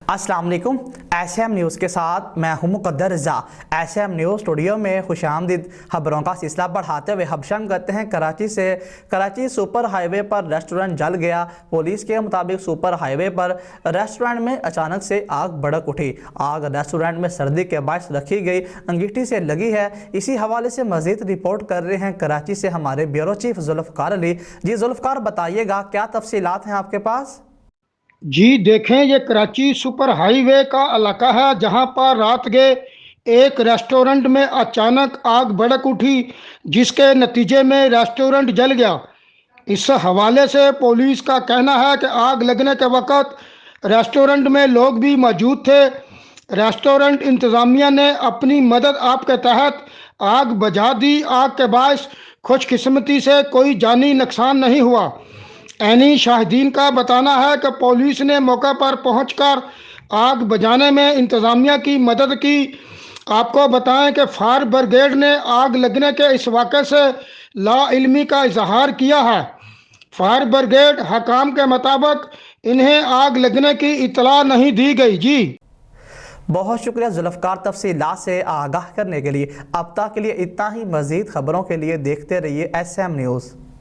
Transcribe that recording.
अस्सलाम वालेकुम। SM news के साथ मैं हूं मुक़द्दर रज़ा। SM न्यूज़ स्टूडियो में खुशामदीद। खबरों का सिलसिला बढ़ाते हुए हबशम करते हैं कराची से। कराची सुपर हाईवे पर रेस्टोरेंट जल गया। पुलिस के मुताबिक सुपर हाईवे पर रेस्टोरेंट में अचानक से आग भड़क उठी। आग रेस्टोरेंट में सर्दी के बायस रखी गई अंगीठी से लगी है। इसी हवाले से मज़ीद रिपोर्ट कर रहे हैं कराची से हमारे ब्यूरो चीफ जुल्फ़कार अली। जी जुल्फ़कार, बताइएगा क्या तफसीलात हैं आपके पास? जी देखें, ये कराची सुपर हाईवे का इलाका है जहां पर रात के एक रेस्टोरेंट में अचानक आग भड़क उठी, जिसके नतीजे में रेस्टोरेंट जल गया। इस हवाले से पुलिस का कहना है कि आग लगने के वक्त रेस्टोरेंट में लोग भी मौजूद थे। रेस्टोरेंट इंतज़ामिया ने अपनी मदद आप के तहत आग बुझा दी। आग के बायस खुशकिस्मती से कोई जानी नुकसान नहीं हुआ। ऐनी शाहिदीन का बताना है कि पुलिस ने मौके पर पहुंचकर आग बुझाने में इंतज़ामिया की मदद की। आपको बताएं कि फायर ब्रिगेड ने आग लगने के इस वाक़े से लाइल्मी का इजहार किया है। फायर ब्रिगेड हकाम के मुताबिक इन्हें आग लगने की इतला नहीं दी गई। जी बहुत शुक्रिया जुल्फ़कार, तफसीलात से आगाह करने के लिए। अब तक के लिए इतना ही। मज़ीद खबरों के लिए देखते रहिए SM न्यूज़।